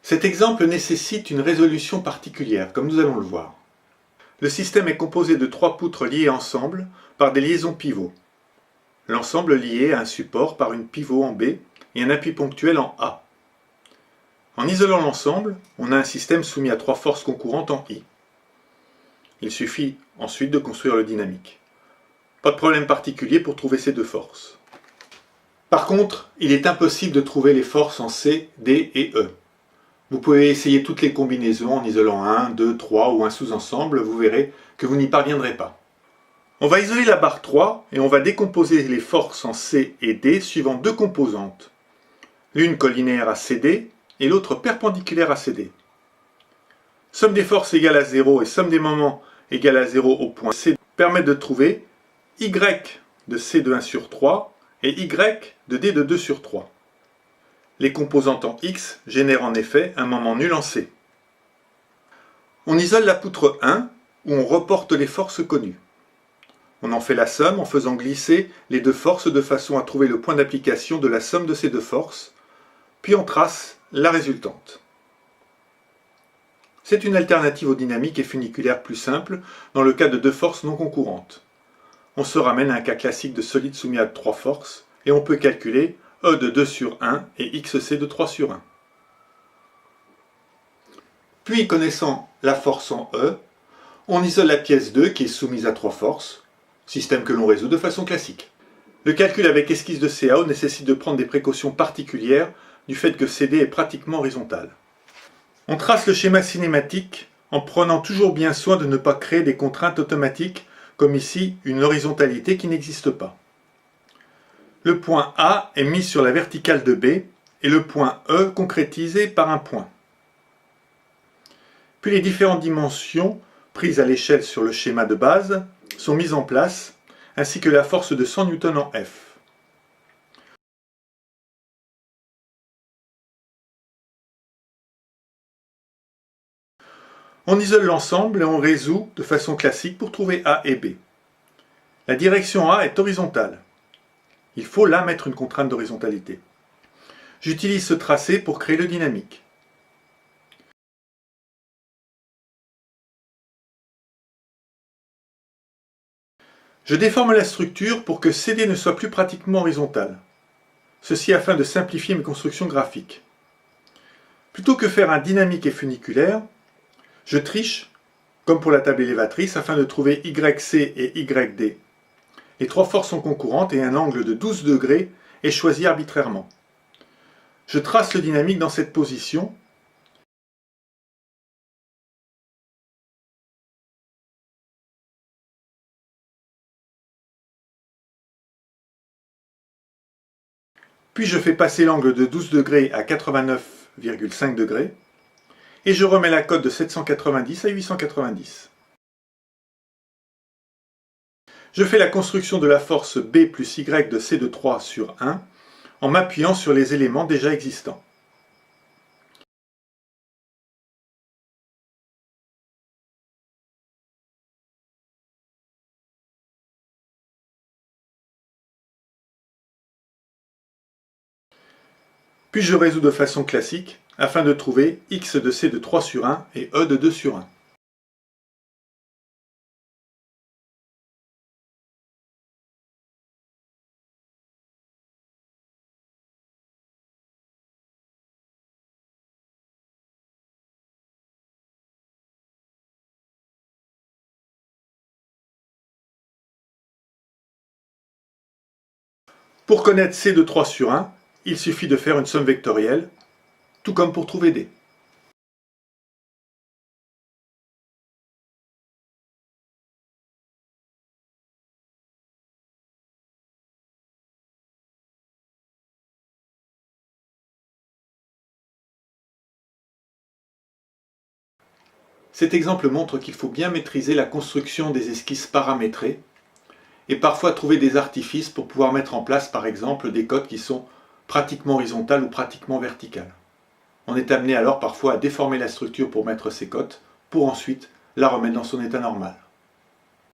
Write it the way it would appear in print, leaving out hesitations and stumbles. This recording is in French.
Cet exemple nécessite une résolution particulière, comme nous allons le voir. Le système est composé de 3 poutres liées ensemble par des liaisons pivots. L'ensemble lié à un support par une pivot en B et un appui ponctuel en A. En isolant l'ensemble, on a un système soumis à 3 forces concurrentes en I. Il suffit ensuite de construire le dynamique. Pas de problème particulier pour trouver ces 2 forces. Par contre, il est impossible de trouver les forces en C, D et E. Vous pouvez essayer toutes les combinaisons en isolant 1, 2, 3 ou un sous-ensemble, vous verrez que vous n'y parviendrez pas. On va isoler la barre 3 et on va décomposer les forces en C et D suivant 2 composantes. L'une collinéaire à CD et l'autre perpendiculaire à CD. Somme des forces égale à 0 et somme des moments égale à 0 au point C permettent de trouver Y de C de 1 sur 3 et Y de D de 2 sur 3. Les composantes en X génèrent en effet un moment nul en C. On isole la poutre 1 où on reporte les forces connues. On en fait la somme en faisant glisser les 2 forces de façon à trouver le point d'application de la somme de ces 2 forces, puis on trace la résultante. C'est une alternative aux dynamiques et funiculaires plus simples dans le cas de 2 forces non concurrentes. On se ramène à un cas classique de solide soumis à 3 forces et on peut calculer E de 2 sur 1 et XC de 3 sur 1. Puis, connaissant la force en E, on isole la pièce 2 qui est soumise à 3 forces, système que l'on résout de façon classique. Le calcul avec esquisse de CAO nécessite de prendre des précautions particulières du fait que CD est pratiquement horizontal. On trace le schéma cinématique en prenant toujours bien soin de ne pas créer des contraintes automatiques, comme ici une horizontalité qui n'existe pas. Le point A est mis sur la verticale de B et le point E concrétisé par un point. Puis les différentes dimensions prises à l'échelle sur le schéma de base sont mises en place, ainsi que la force de 100 N en F. On isole l'ensemble et on résout de façon classique pour trouver A et B. La direction A est horizontale. Il faut là mettre une contrainte d'horizontalité. J'utilise ce tracé pour créer le dynamique. Je déforme la structure pour que CD ne soit plus pratiquement horizontale. Ceci afin de simplifier mes constructions graphiques. Plutôt que faire un dynamique et funiculaire, je triche, comme pour la table élévatrice, afin de trouver YC et YD. Les 3 forces sont concurrentes et un angle de 12 degrés est choisi arbitrairement. Je trace le dynamique dans cette position. Puis je fais passer l'angle de 12 degrés à 89,5 degrés. Et je remets la cote de 790 à 890. Je fais la construction de la force B plus Y de C de 3 sur 1 en m'appuyant sur les éléments déjà existants. Puis je résous de façon classique afin de trouver X de C de 3 sur 1 et E de 2 sur 1. Pour connaître C de 3 sur 1, il suffit de faire une somme vectorielle, tout comme pour trouver D. Cet exemple montre qu'il faut bien maîtriser la construction des esquisses paramétrées et parfois trouver des artifices pour pouvoir mettre en place par exemple des cotes qui sont pratiquement horizontales ou pratiquement verticales. On est amené alors parfois à déformer la structure pour mettre ces cotes, pour ensuite la remettre dans son état normal.